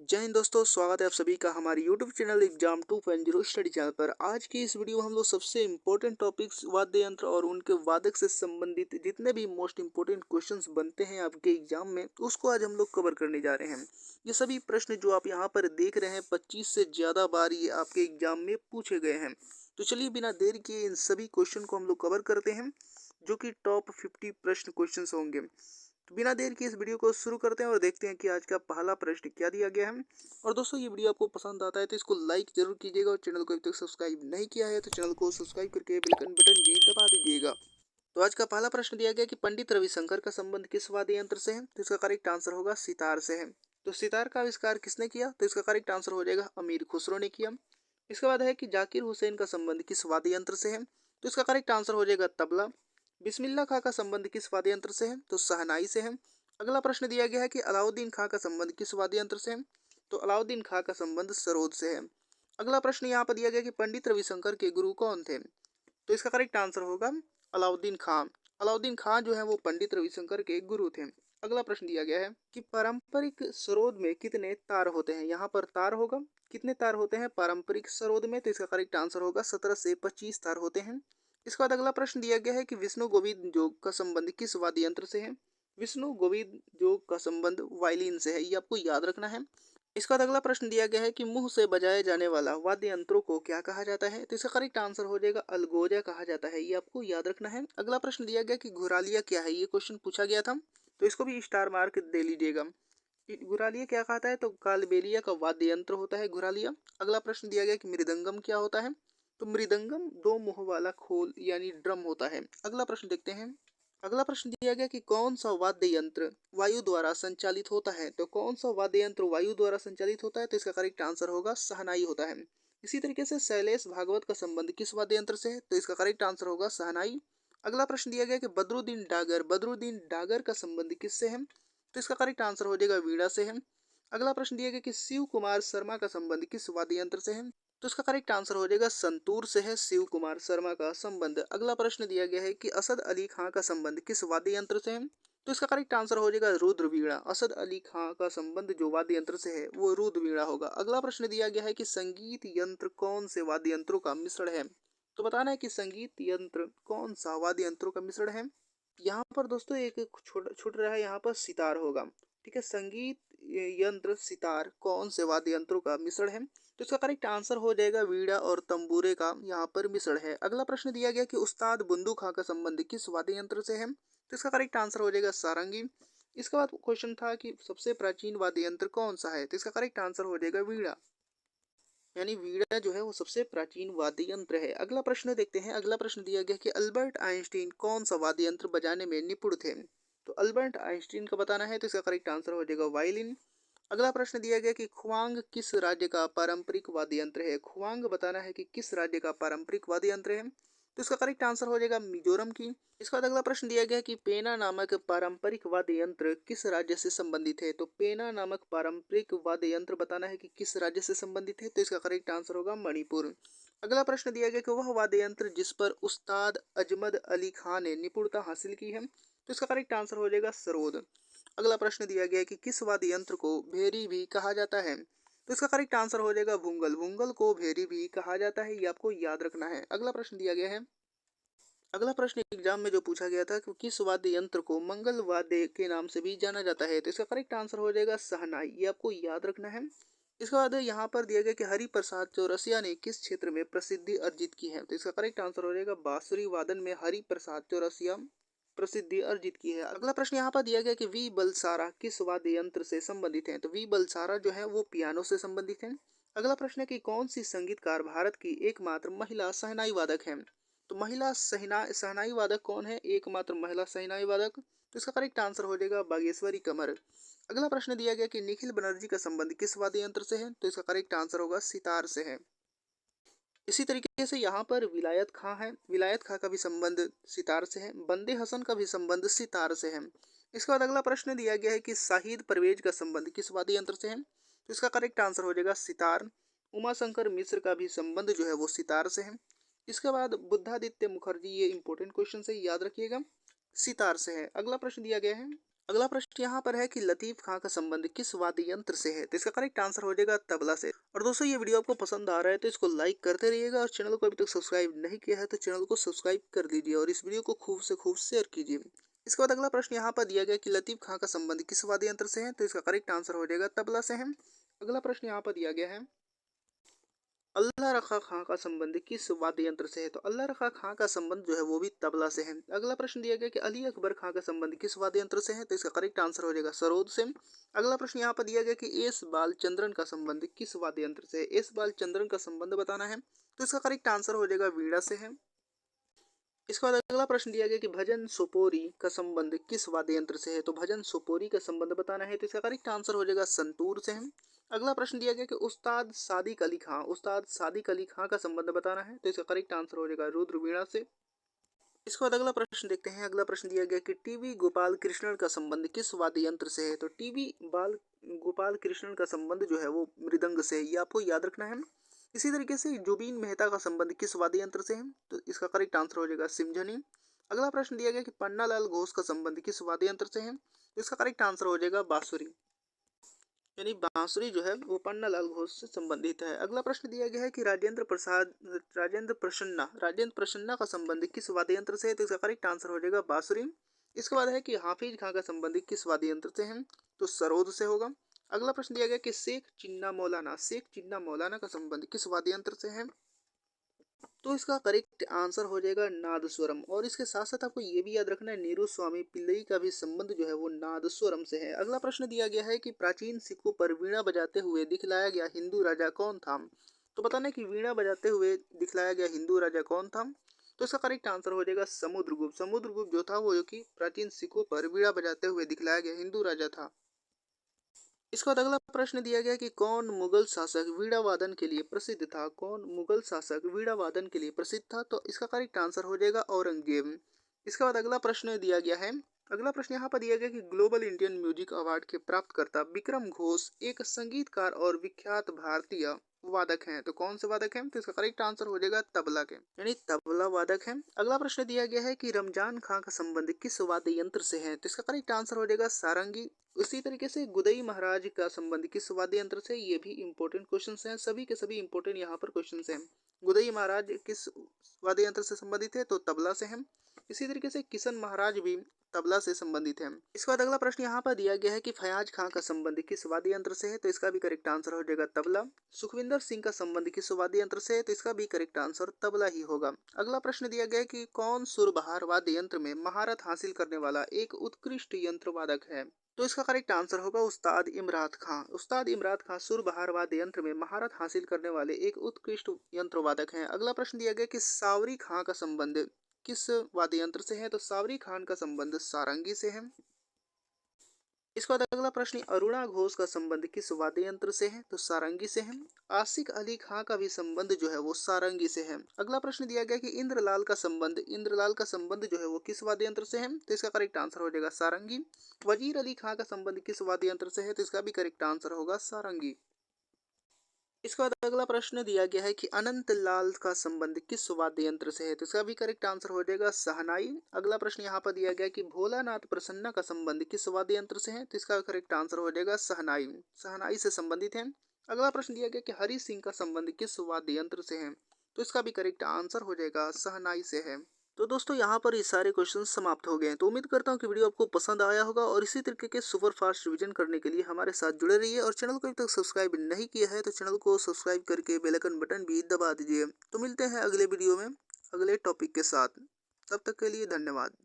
जय हिंद दोस्तों, स्वागत है आप सभी का हमारे YouTube channel exam 2.0 study channel पर। आज की इस वीडियो में हम लोग सबसे इम्पोर्टेंट टॉपिक्स वाद्य यंत्र और उनके वादक से संबंधित जितने भी मोस्ट इम्पोर्टेंट क्वेश्चंस बनते हैं आपके एग्जाम में, उसको आज हम लोग कवर करने जा रहे हैं। ये सभी प्रश्न जो आप यहाँ पर देख रहे हैं 25 से ज़्यादा बार ये आपके एग्जाम में पूछे गए हैं। तो चलिए बिना देर किए इन सभी क्वेश्चन को हम लोग कवर करते हैं, जो कि टॉप 50 प्रश्न क्वेश्चन होंगे। तो बिना देर के इस वीडियो को शुरू करते हैं और देखते हैं कि आज का पहला प्रश्न क्या दिया गया है। और दोस्तों, ये वीडियो आपको पसंद आता है तो इसको लाइक जरूर कीजिएगा और चैनल को अभी तक सब्सक्राइब नहीं किया है तो चैनल को सब्सक्राइब करके बेल आइकन बटन भी दबा दीजिएगा। तो आज का पहला प्रश्न दिया गया कि पंडित रविशंकर का संबंध किस वाद्य यंत्र से है। तो इसका करेक्ट आंसर होगा सितार से है। तो सितार का आविष्कार किसने किया। तो इसका करेक्ट आंसर हो जाएगा अमीर खुसरो ने किया। इसके बाद है कि जाकिर हुसैन का संबंध किस वाद्य यंत्र से है। तो इसका करेक्ट आंसर हो जाएगा तबला। बिस्मिल्लाह खां का संबंध किस वाद्य यंत्र से है। तो शहनाई से है। अगला प्रश्न दिया गया है कि अलाउद्दीन खां का संबंध किस वाद्य यंत्र से है। तो अलाउद्दीन खां का संबंध सरोद से है। अगला प्रश्न यहाँ पर दिया गया कि पंडित रविशंकर के गुरु कौन थे। तो इसका करेक्ट आंसर होगा अलाउद्दीन खां। अलाउद्दीन खां जो है वो पंडित रविशंकर के गुरु थे। अगला प्रश्न दिया गया है कि पारंपरिक सरोद में कितने तार होते हैं। यहाँ पर तार होगा, कितने तार होते हैं पारंपरिक सरोद में। तो इसका करेक्ट आंसर होगा 17 से 25 तार होते हैं। इसके बाद अगला प्रश्न दिया गया है कि विष्णु गोविंद जोग का संबंध किस वाद्य यंत्र से है। विष्णु गोविंद जोग का संबंध वायलिन से है, ये आपको याद रखना है। इसका बाद अगला प्रश्न दिया गया है कि मुंह से बजाए जाने वाला वाद्य यंत्रों को क्या कहा जाता है। तो इसका करेक्ट आंसर हो जाएगा अलगोजा कहा जाता है, ये आपको याद रखना है। अगला प्रश्न दिया गया कि घुरालिया क्या है, ये क्वेश्चन पूछा गया था तो इसको भी स्टार मार्क दे लीजिएगा। घुरालिया क्या कहता है। तो कालबेलिया का वाद्य यंत्र होता है घुरालिया। अगला प्रश्न दिया गया कि मृदंगम क्या होता है। तो मृदंगम दो मुंह वाला खोल यानी ड्रम होता है। अगला प्रश्न देखते हैं। अगला प्रश्न दिया गया कि कौन सा वाद्य यंत्र वायु द्वारा संचालित होता है। तो कौन सा वाद्य यंत्र वायु द्वारा संचालित होता है। तो इसका करेक्ट आंसर होगा शहनाई होता है। इसी तरीके से शैलेश भागवत का संबंध किस वाद्य यंत्र से है। तो इसका करेक्ट आंसर होगा शहनाई। अगला प्रश्न दिया गया कि बदरुद्दीन डागर का संबंध किससे है। तो इसका करेक्ट आंसर हो जाएगा वीणा से है। अगला प्रश्न दिया गया कि शिव कुमार शर्मा का संबंध किस वाद्य यंत्र से है। तो इसका करेक्ट आंसर हो जाएगा संतूर से है शिव कुमार शर्मा का संबंध। अगला प्रश्न दिया गया है कि असद अली खां का संबंध किस वाद्य यंत्र से है। तो इसका करेक्ट आंसर हो जाएगा रुद्र वीणा। असद अली खां का संबंध जो वाद्य यंत्र से है वो रुद्र वीणा होगा। अगला प्रश्न दिया गया है कि संगीत यंत्र कौन से वाद्य यंत्रों का मिश्रण है। तो बताना है कि संगीत यंत्र कौन सा वाद्य यंत्रों का मिश्रण है। यहाँ पर दोस्तों एक छूट रहा है, यहाँ पर सितार होगा। ठीक है, संगीत यंत्र सितार कौन से वाद्य यंत्रों का मिश्रण है। तो इसका करेक्ट आंसर हो जाएगा वीणा और तंबूरे का यहाँ पर मिश्रण है। अगला प्रश्न दिया गया कि उस्ताद बुंदू खां का संबंध किस वाद्य यंत्र से है। तो इसका करेक्ट आंसर हो जाएगा सारंगी। इसके बाद क्वेश्चन था कि सबसे प्राचीन वाद्य यंत्र कौन सा है। तो इसका करेक्ट आंसर हो जाएगा वीणा, यानी वीणा जो है वो सबसे प्राचीन वाद्य यंत्र है। अगला प्रश्न देखते हैं। अगला प्रश्न दिया गया कि अल्बर्ट आइंस्टीन कौन सा वाद्य यंत्र बजाने में निपुण थे। तो अल्बर्ट आइंस्टीन का बताना है। तो इसका करेक्ट आंसर हो जाएगा वायलिन। अगला प्रश्न दिया गया कि खुवांग किस राज्य का पारंपरिक वाद्य यंत्र है। खुवांग बताना है कि किस राज्य का पारंपरिक वाद्य यंत्र है। तो इसका करेक्ट आंसर हो जाएगा मिजोरम की। इसके बाद अगला प्रश्न दिया गया कि पेना नामक पारंपरिक वाद्य यंत्र किस राज्य से संबंधित है। तो पेना नामक पारंपरिक वाद्य यंत्र बताना है कि किस राज्य से संबंधित है। तो इसका करेक्ट आंसर होगा मणिपुर। अगला प्रश्न दिया गया कि वह वाद्य यंत्र जिस पर उस्ताद अजमद अली खान ने निपुणता हासिल की है। तो इसका करेक्ट आंसर हो जाएगा सरोद। अगला प्रश्न दिया गया कि किस वाद्य यंत्र को भेरी भी कहा जाता है। तो इसका करेक्ट आंसर हो जाएगा भूंगल। भूंगल को भेरी भी कहा जाता है, ये आपको याद रखना है। अगला प्रश्न दिया गया है। अगला प्रश्न एग्जाम में जो पूछा गया था कि किस वाद्य यंत्र को मंगल वाद्य के नाम से भी जाना जाता है। तो इसका करेक्ट आंसर हो जाएगा शहनाई, ये आपको याद रखना है। इसके बाद यहाँ पर दिया गया कि हरि प्रसाद चौरसिया ने किस क्षेत्र में प्रसिद्धि अर्जित की है। तो इसका करेक्ट आंसर हो जाएगा बांसुरी वादन में हरि प्रसाद चौरसिया प्रसिद्धि अर्जित की है। अगला प्रश्न यहाँ पर दिया गया कि वी बलसारा किस वाद्य यंत्र से संबंधित है। तो वी बलसारा जो है वो पियानो से संबंधित है। अगला प्रश्न है कि कौन सी संगीतकार भारत की एकमात्र महिला शहनाई वादक है। तो महिला शहनाई वादक कौन है, एकमात्र महिला शहनाई वादक। तो इसका करेक्ट आंसर हो जाएगा बागेश्वरी कमर। अगला प्रश्न दिया गया कि निखिल बनर्जी का संबंध किस वाद्य यंत्र से है। तो इसका करेक्ट आंसर होगा सितार से है। इसी तरीके से यहाँ पर विलायत खां है, विलायत खां का भी संबंध सितार से है। बंदे हसन का भी संबंध सितार से है। इसके बाद अगला प्रश्न दिया गया है कि शाहिद परवेज का संबंध किस वाद्य यंत्र से है। तो इसका करेक्ट आंसर हो जाएगा सितार। उमा शंकर मिश्र का भी संबंध जो है वो सितार से है। इसके बाद बुद्धादित्य मुखर्जी, ये इंपॉर्टेंट क्वेश्चन है, याद रखिएगा, सितार से है। अगला प्रश्न दिया गया है अगला प्रश्न यहाँ पर है कि लतीफ़ खां का संबंध किस वाद्य यंत्र से है? तो इसका करेक्ट आंसर हो जाएगा तबला से। और दोस्तों ये वीडियो आपको पसंद आ रहा है तो इसको लाइक करते रहिएगा और चैनल को अभी तक सब्सक्राइब नहीं किया है तो चैनल को सब्सक्राइब कर दीजिए और इस वीडियो को खूब से खूब शेयर कीजिए। इसके बाद अगला प्रश्न यहाँ पर दिया गया कि लतीफ़ खां का संबंध किस वाद्य यंत्र से है? तो इसका करेक्ट आंसर हो जाएगा तबला से है। अगला प्रश्न यहाँ पर दिया गया है अल्लाह रखा खां का संबंध किस वाद्य यंत्र से है? तो अल्लाह रखा खां का संबंध जो है वो भी तबला से है। अगला प्रश्न दिया गया कि अली अकबर खां का संबंध किस वाद्य यंत्र से है? तो इसका करेक्ट आंसर हो जाएगा सरोद से। अगला प्रश्न यहाँ पर दिया गया कि एस बालचंद्रन का संबंध किस वाद्य यंत्र से है? एस बालचंद्रन का संबंध बताना है तो इसका करेक्ट आंसर हो जाएगा वीणा से है। इसके बाद अगला प्रश्न दिया गया कि भजन सोपोरी का संबंध किस वाद्य यंत्र से है? तो भजन सोपोरी का संबंध बताना है तो इसका करेक्ट आंसर हो जाएगा संतूर से है। अगला प्रश्न दिया गया कि उस्ताद सादिक अली खां का संबंध बताना है तो इसका करेक्ट आंसर हो जाएगा रुद्र वीणा से। इसके बाद अगला प्रश्न देखते हैं। अगला प्रश्न दिया गया कि टीवी गोपाल कृष्णन का संबंध किस वाद्य यंत्र से है? तो टीवी बाल गोपाल कृष्णन का संबंध जो है वो मृदंग से है, ये आपको याद रखना है। इसी तरीके से जुबीन मेहता का संबंध किस वाद्य यंत्र से है? तो इसका करेक्ट आंसर हो जाएगा सिमझनी। अगला प्रश्न दिया गया कि पन्नालाल घोष का संबंध किस वाद्य यंत्र से है? तो इसका करेक्ट आंसर हो जाएगा बांसुरी, यानी बांसुरी जो है वो पन्नालाल घोष से संबंधित है। अगला प्रश्न दिया गया है कि राजेंद्र प्रसन्ना का संबंध किस वाद्य यंत्र से है? तो इसका करेक्ट आंसर हो जाएगा बांसुरी। इसके बाद है कि हाफिज खां का संबंध किस वाद्य यंत्र से है? तो सरोद से होगा। अगला प्रश्न दिया गया कि शेख चिन्ना मौलाना का संबंध किस वाद्य यंत्र से है? तो इसका करेक्ट आंसर हो जाएगा नादस्वरम। और इसके साथ साथ आपको ये भी याद रखना है नीरू स्वामी पिल्लई का भी संबंध जो है वो नादस्वरम से है। अगला प्रश्न दिया गया है कि प्राचीन सिक्कों पर वीणा बजाते हुए दिखलाया गया हिंदू राजा कौन था? तो बताना है कि वीणा बजाते हुए दिखलाया गया हिंदू राजा कौन था? तो इसका करेक्ट आंसर हो जाएगा समुद्रगुप्त। समुद्रगुप्त जो था वो जो कि प्राचीन सिक्कों पर वीणा बजाते हुए दिखलाया गया हिंदू राजा था। इसके बाद अगला प्रश्न दिया गया कि कौन मुगल शासक वीणा वादन के लिए प्रसिद्ध था? कौन मुगल शासक वीणा वादन के लिए प्रसिद्ध था? तो इसका करेक्ट आंसर हो जाएगा औरंगजेब। इसके बाद अगला प्रश्न दिया गया है। अगला प्रश्न यहाँ पर दिया गया कि ग्लोबल इंडियन म्यूजिक अवार्ड के प्राप्तकर्ता विक्रम घोष एक संगीतकार और विख्यात भारतीय वादक हैं। तो कौन से वादक हैं? तो इसका करेक्ट आंसर हो जाएगा तबला के, यानी तबला वादक हैं। अगला प्रश्न दिया गया है कि रमजान खां का संबंध किस वाद्य यंत्र से है? तो इसका करेक्ट आंसर हो जाएगा सारंगी। उसी तरीके से गुदई महाराज का संबंध किस वाद्य यंत्र से? ये भी इंपॉर्टेंट क्वेश्चंस हैं, सभी के सभी इंपॉर्टेंट यहाँ पर क्वेश्चंस हैं। गुदई महाराज किस वाद्य यंत्र से संबंधित है? तो तबला से हैं। इसी तरीके से किशन महाराज भी तबला से संबंधित है। इसके बाद अगला प्रश्न यहाँ पर दिया गया है कि फयाज खां का संबंध किस वाद्य यंत्र से है? तो इसका भी करेक्ट आंसर हो जाएगा तबला। सुखविंदर सिंह का संबंध किस वाद्य यंत्र से है? तो इसका भी करेक्ट आंसर तबला ही होगा। अगला प्रश्न दिया गया है कि कौन सुरबहार वाद्य यंत्र में महारत हासिल करने वाला एक उत्कृष्ट यंत्र वादक है? तो इसका करेक्ट आंसर होगा उस्ताद इमरात खां। उस्ताद इमरात खां सुरबहार वाद्य यंत्र में महारत हासिल करने वाले एक उत्कृष्ट यंत्र वादक हैं। अगला प्रश्न दिया गया कि सावरी खां का संबंध किस वाद्य यंत्र से है? तो सावरी खान का संबंध सारंगी से है। इसके बाद अगला प्रश्न अरुणा घोष का संबंध किस वाद्य यंत्र से है? तो सारंगी से है। आशिक अली खां का भी संबंध जो है वो सारंगी से है। अगला प्रश्न दिया गया कि इंद्रलाल का संबंध जो है वो किस वाद्य यंत्र से है? तो इसका करेक्ट आंसर हो जाएगा सारंगी। वजीर अली खां का संबंध किस वाद्य यंत्र से है? तो इसका भी करेक्ट आंसर होगा सारंगी। इसके बाद अगला प्रश्न दिया गया है कि अनंत लाल का संबंध किस वाद्य यंत्र से है? तो इसका भी करेक्ट आंसर हो जाएगा शहनाई। अगला प्रश्न यहाँ पर दिया गया कि भोलानाथ प्रसन्ना का संबंध किस वाद्य यंत्र से है? तो इसका करेक्ट आंसर हो जाएगा शहनाई, शहनाई से संबंधित है। अगला प्रश्न दिया गया कि हरि सिंह का संबंध किस वाद्य यंत्र से है? तो इसका भी करेक्ट आंसर हो जाएगा शहनाई से है। तो दोस्तों यहाँ पर ये सारे क्वेश्चन समाप्त हो गए हैं। तो उम्मीद करता हूँ कि वीडियो आपको पसंद आया होगा और इसी तरीके के सुपर फास्ट रिवीजन करने के लिए हमारे साथ जुड़े रहिए और चैनल को अभी तक सब्सक्राइब नहीं किया है तो चैनल को सब्सक्राइब करके बेल आइकन बटन भी दबा दीजिए। तो मिलते हैं अगले वीडियो में अगले टॉपिक के साथ। तब तक के लिए धन्यवाद।